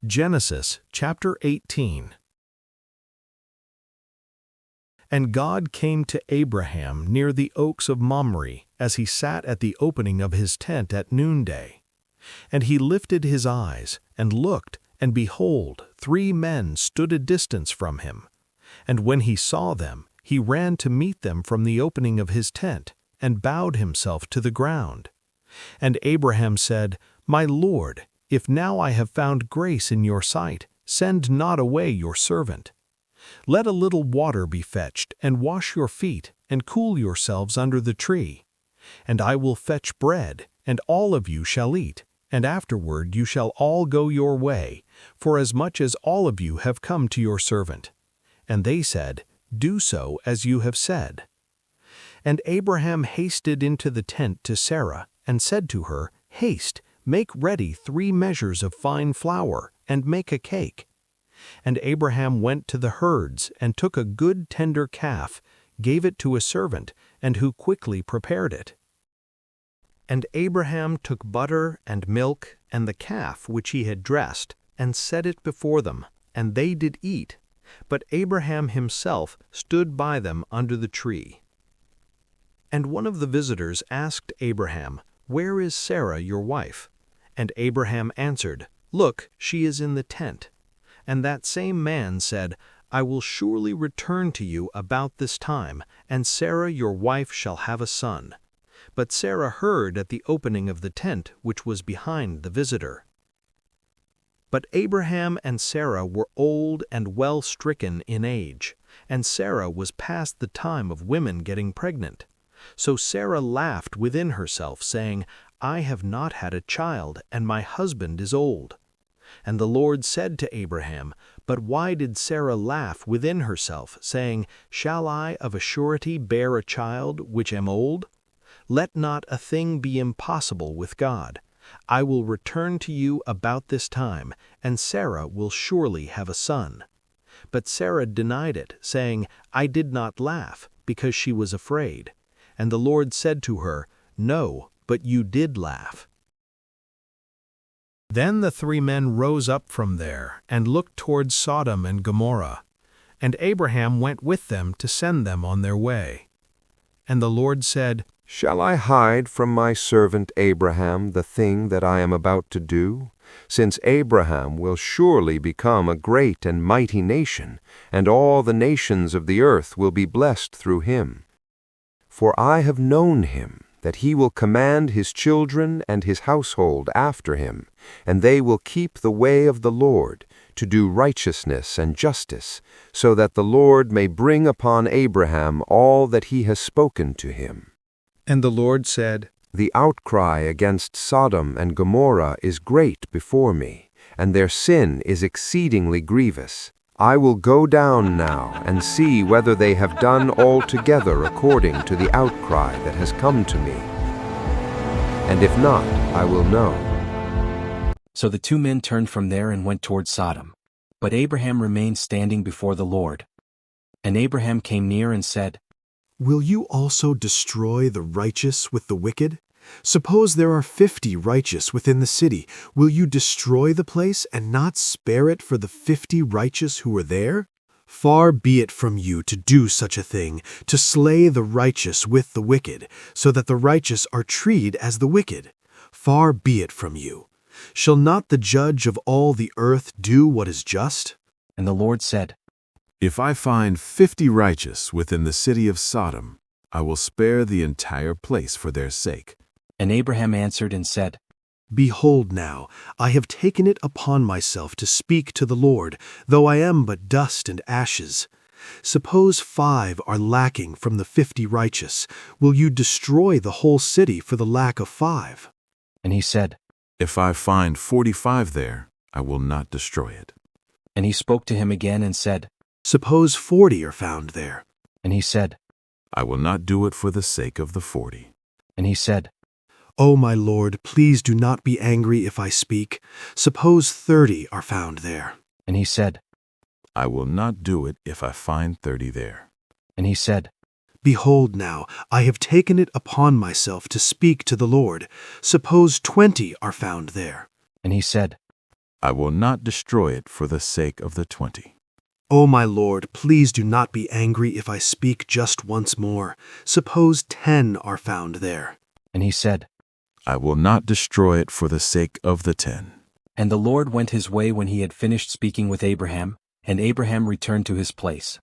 Genesis chapter 18. And God came to Abraham near the oaks of Mamre, as he sat at the opening of his tent at noonday. And he lifted his eyes, and looked, and behold, 3 men stood a distance from him. And when he saw them, he ran to meet them from the opening of his tent, and bowed himself to the ground. And Abraham said, My Lord, if now I have found grace in your sight, send not away your servant. Let a little water be fetched, and wash your feet, and cool yourselves under the tree. And I will fetch bread, and all of you shall eat, and afterward you shall all go your way, forasmuch as all of you have come to your servant. And they said, Do so as you have said. And Abraham hasted into the tent to Sarah, and said to her, Haste, make ready 3 measures of fine flour, and make a cake. And Abraham went to the herds, and took a good tender calf, gave it to a servant, and who quickly prepared it. And Abraham took butter and milk, and the calf which he had dressed, and set it before them, and they did eat. But Abraham himself stood by them under the tree. And one of the visitors asked Abraham, Where is Sarah your wife? And Abraham answered, Look, she is in the tent. And that same man said, I will surely return to you about this time, and Sarah your wife shall have a son. But Sarah heard at the opening of the tent which was behind the visitor. But Abraham and Sarah were old and well stricken in age, and Sarah was past the time of women getting pregnant. So Sarah laughed within herself, saying, I have not had a child, and my husband is old. And the Lord said to Abraham, But why did Sarah laugh within herself, saying, Shall I of a surety bear a child which am old? Let not a thing be impossible with God. I will return to you about this time, and Sarah will surely have a son. But Sarah denied it, saying, I did not laugh, because she was afraid. And the Lord said to her, No, but you did laugh. Then the 3 men rose up from there, and looked towards Sodom and Gomorrah. And Abraham went with them to send them on their way. And the Lord said, Shall I hide from my servant Abraham the thing that I am about to do? Since Abraham will surely become a great and mighty nation, and all the nations of the earth will be blessed through him. For I have known him, that he will command his children and his household after him, and they will keep the way of the Lord, to do righteousness and justice, so that the Lord may bring upon Abraham all that he has spoken to him. And the Lord said, The outcry against Sodom and Gomorrah is great before me, and their sin is exceedingly grievous. I will go down now and see whether they have done altogether according to the outcry that has come to me. And if not, I will know. So the 2 men turned from there and went toward Sodom. But Abraham remained standing before the Lord. And Abraham came near and said, Will you also destroy the righteous with the wicked? Suppose there are 50 righteous within the city. Will you destroy the place and not spare it for the 50 righteous who are there? Far be it from you to do such a thing, to slay the righteous with the wicked, so that the righteous are treated as the wicked. Far be it from you. Shall not the judge of all the earth do what is just? And the Lord said, If I find 50 righteous within the city of Sodom, I will spare the entire place for their sake. And Abraham answered and said, Behold now, I have taken it upon myself to speak to the Lord, though I am but dust and ashes. Suppose 5 are lacking from the 50 righteous. Will you destroy the whole city for the lack of 5? And he said, If I find 45 there, I will not destroy it. And he spoke to him again and said, Suppose 40 are found there. And he said, I will not do it for the sake of the 40. And he said, O my Lord, please do not be angry if I speak. Suppose 30 are found there. And he said, I will not do it if I find 30 there. And he said, Behold now, I have taken it upon myself to speak to the Lord. Suppose 20 are found there. And he said, I will not destroy it for the sake of the 20. O my Lord, please do not be angry if I speak just once more. Suppose 10 are found there. And he said, I will not destroy it for the sake of the 10. And the Lord went his way when he had finished speaking with Abraham, and Abraham returned to his place.